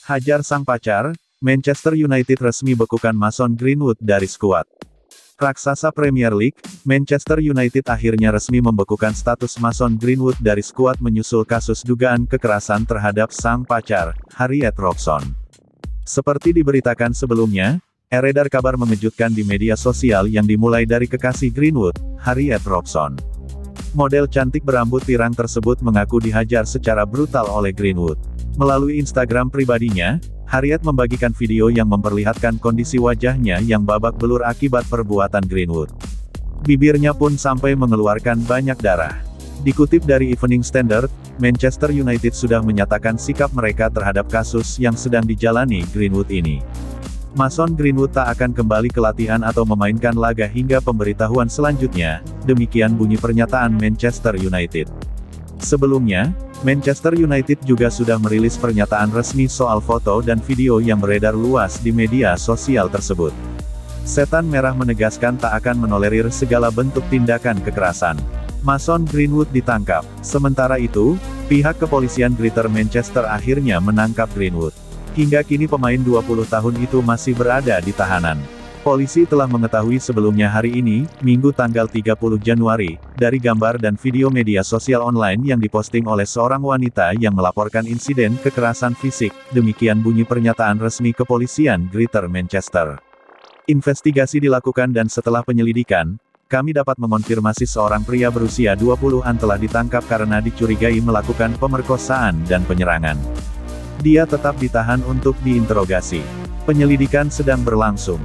Hajar sang pacar, Manchester United resmi bekukan Mason Greenwood dari skuad. Raksasa Premier League, Manchester United akhirnya resmi membekukan status Mason Greenwood dari skuad menyusul kasus dugaan kekerasan terhadap sang pacar, Harriet Robson. Seperti diberitakan sebelumnya, beredar kabar mengejutkan di media sosial yang dimulai dari kekasih Greenwood, Harriet Robson. Model cantik berambut pirang tersebut mengaku dihajar secara brutal oleh Greenwood. Melalui Instagram pribadinya, Harriet membagikan video yang memperlihatkan kondisi wajahnya yang babak belur akibat perbuatan Greenwood. Bibirnya pun sampai mengeluarkan banyak darah. Dikutip dari Evening Standard, Manchester United sudah menyatakan sikap mereka terhadap kasus yang sedang dijalani Greenwood ini. Mason Greenwood tak akan kembali ke latihan atau memainkan laga hingga pemberitahuan selanjutnya, demikian bunyi pernyataan Manchester United. Sebelumnya, Manchester United juga sudah merilis pernyataan resmi soal foto dan video yang beredar luas di media sosial tersebut. Setan Merah menegaskan tak akan menolerir segala bentuk tindakan kekerasan. Mason Greenwood ditangkap. Sementara itu, pihak kepolisian Greater Manchester akhirnya menangkap Greenwood. Hingga kini pemain 20 tahun itu masih berada di tahanan. Polisi telah mengetahui sebelumnya hari ini, Minggu tanggal 30 Januari, dari gambar dan video media sosial online yang diposting oleh seorang wanita yang melaporkan insiden kekerasan fisik, demikian bunyi pernyataan resmi kepolisian Greater Manchester. Investigasi dilakukan dan setelah penyelidikan, kami dapat mengonfirmasi seorang pria berusia 20-an telah ditangkap karena dicurigai melakukan pemerkosaan dan penyerangan. Dia tetap ditahan untuk diinterogasi. Penyelidikan sedang berlangsung.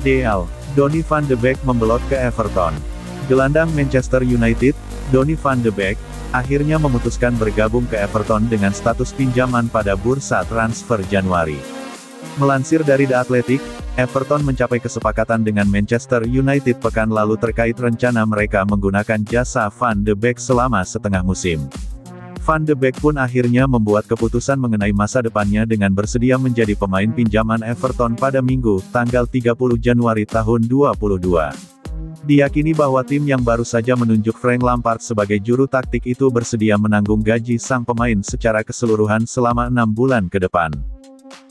DL, Donny van de Beek membelot ke Everton. Gelandang Manchester United, Donny van de Beek, akhirnya memutuskan bergabung ke Everton dengan status pinjaman pada bursa transfer Januari. Melansir dari The Athletic, Everton mencapai kesepakatan dengan Manchester United pekan lalu terkait rencana mereka menggunakan jasa Van de Beek selama setengah musim. Van de Beek pun akhirnya membuat keputusan mengenai masa depannya dengan bersedia menjadi pemain pinjaman Everton pada Minggu, tanggal 30 Januari tahun 2022. Diyakini bahwa tim yang baru saja menunjuk Frank Lampard sebagai juru taktik itu bersedia menanggung gaji sang pemain secara keseluruhan selama 6 bulan ke depan.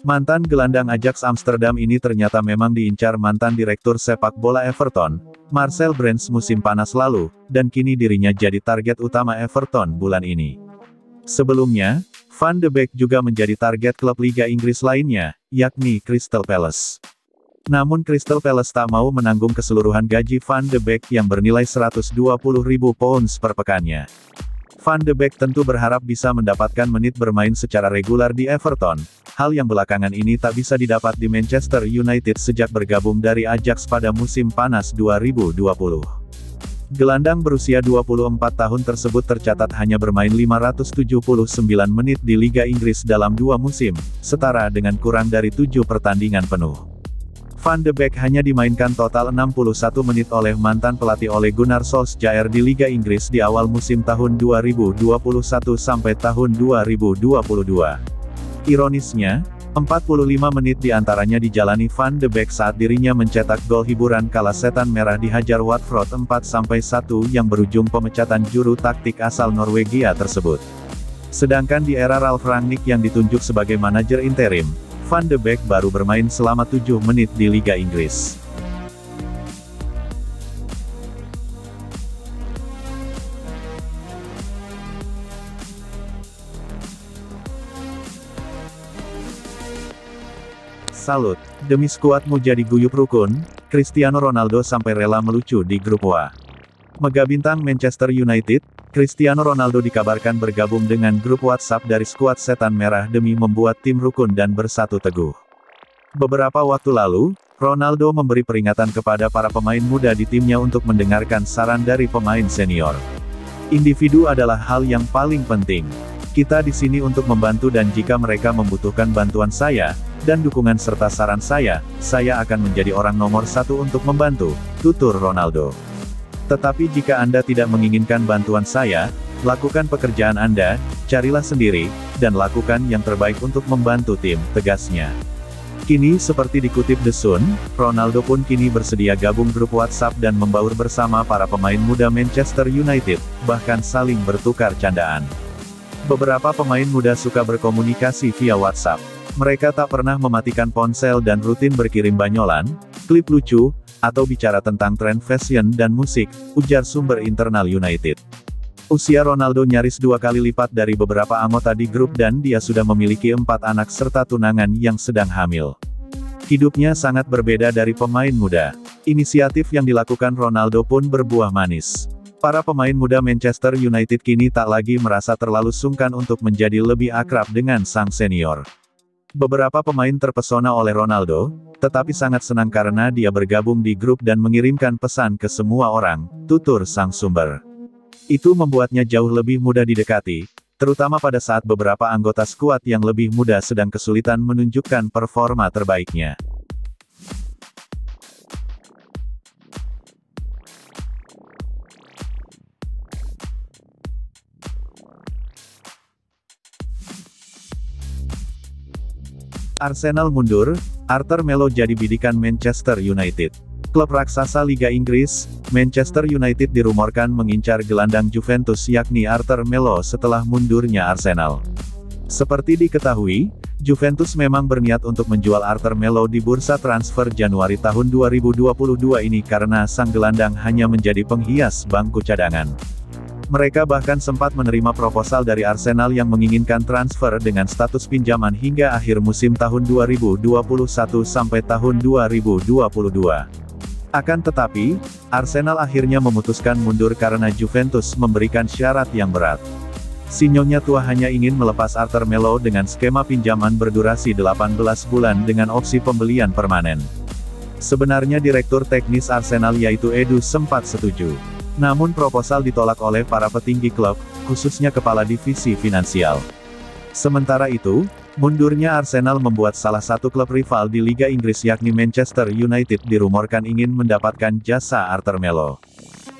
Mantan gelandang Ajax Amsterdam ini ternyata memang diincar mantan direktur sepak bola Everton, Marcel Brands musim panas lalu, dan kini dirinya jadi target utama Everton bulan ini. Sebelumnya, Van de Beek juga menjadi target klub Liga Inggris lainnya, yakni Crystal Palace. Namun Crystal Palace tak mau menanggung keseluruhan gaji Van de Beek yang bernilai 120.000 pounds per pekannya. Van de Beek tentu berharap bisa mendapatkan menit bermain secara regular di Everton, hal yang belakangan ini tak bisa didapat di Manchester United sejak bergabung dari Ajax pada musim panas 2020. Gelandang berusia 24 tahun tersebut tercatat hanya bermain 579 menit di Liga Inggris dalam 2 musim, setara dengan kurang dari 7 pertandingan penuh. Van de Beek hanya dimainkan total 61 menit oleh mantan pelatih Ole Gunnar Solskjaer di Liga Inggris di awal musim tahun 2021 sampai tahun 2022. Ironisnya, 45 menit diantaranya dijalani Van de Beek saat dirinya mencetak gol hiburan kala Setan Merah dihajar Watford 4-1 yang berujung pemecatan juru taktik asal Norwegia tersebut. Sedangkan di era Ralf Rangnick yang ditunjuk sebagai manajer interim, Van de Beek baru bermain selama 7 menit di Liga Inggris. Salut, demi skuadmu jadi guyup rukun, Cristiano Ronaldo sampai rela melucu di grup WA. Mega bintang Manchester United, Cristiano Ronaldo dikabarkan bergabung dengan grup WhatsApp dari skuad Setan Merah demi membuat tim rukun dan bersatu teguh. Beberapa waktu lalu, Ronaldo memberi peringatan kepada para pemain muda di timnya untuk mendengarkan saran dari pemain senior. Individu adalah hal yang paling penting. Kita di sini untuk membantu dan jika mereka membutuhkan bantuan saya, dan dukungan serta saran saya akan menjadi orang nomor 1 untuk membantu, tutur Ronaldo. Tetapi jika Anda tidak menginginkan bantuan saya, lakukan pekerjaan Anda, carilah sendiri, dan lakukan yang terbaik untuk membantu tim, tegasnya. Kini seperti dikutip The Sun, Ronaldo pun kini bersedia gabung grup WhatsApp dan membaur bersama para pemain muda Manchester United, bahkan saling bertukar candaan. Beberapa pemain muda suka berkomunikasi via WhatsApp. Mereka tak pernah mematikan ponsel dan rutin berkirim banyolan, klip lucu, atau bicara tentang tren fashion dan musik, ujar sumber internal United. Usia Ronaldo nyaris 2 kali lipat dari beberapa anggota di grup dan dia sudah memiliki 4 anak serta tunangan yang sedang hamil. Hidupnya sangat berbeda dari pemain muda. Inisiatif yang dilakukan Ronaldo pun berbuah manis. Para pemain muda Manchester United kini tak lagi merasa terlalu sungkan untuk menjadi lebih akrab dengan sang senior. Beberapa pemain terpesona oleh Ronaldo, tetapi sangat senang karena dia bergabung di grup dan mengirimkan pesan ke semua orang, tutur sang sumber. Itu membuatnya jauh lebih mudah didekati, terutama pada saat beberapa anggota skuad yang lebih muda sedang kesulitan menunjukkan performa terbaiknya. Arsenal mundur, Arthur Melo jadi bidikan Manchester United. Klub raksasa Liga Inggris, Manchester United dirumorkan mengincar gelandang Juventus yakni Arthur Melo setelah mundurnya Arsenal. Seperti diketahui, Juventus memang berniat untuk menjual Arthur Melo di bursa transfer Januari tahun 2022 ini karena sang gelandang hanya menjadi penghias bangku cadangan. Mereka bahkan sempat menerima proposal dari Arsenal yang menginginkan transfer dengan status pinjaman hingga akhir musim tahun 2021 sampai tahun 2022. Akan tetapi, Arsenal akhirnya memutuskan mundur karena Juventus memberikan syarat yang berat. Si Nyonya tua hanya ingin melepas Arthur Melo dengan skema pinjaman berdurasi 18 bulan dengan opsi pembelian permanen. Sebenarnya direktur teknis Arsenal yaitu Edu sempat setuju. Namun proposal ditolak oleh para petinggi klub, khususnya kepala divisi finansial. Sementara itu, mundurnya Arsenal membuat salah satu klub rival di Liga Inggris yakni Manchester United dirumorkan ingin mendapatkan jasa Arthur Melo.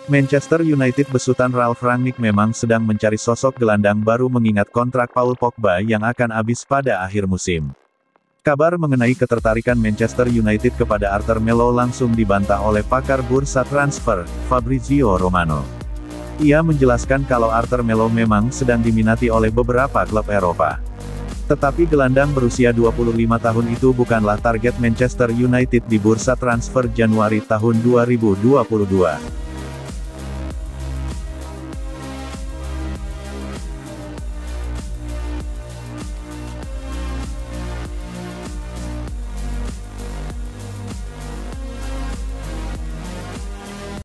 Manchester United besutan Ralf Rangnick memang sedang mencari sosok gelandang baru mengingat kontrak Paul Pogba yang akan habis pada akhir musim. Kabar mengenai ketertarikan Manchester United kepada Arthur Melo langsung dibantah oleh pakar bursa transfer, Fabrizio Romano. Ia menjelaskan kalau Arthur Melo memang sedang diminati oleh beberapa klub Eropa. Tetapi gelandang berusia 25 tahun itu bukanlah target Manchester United di bursa transfer Januari tahun 2022.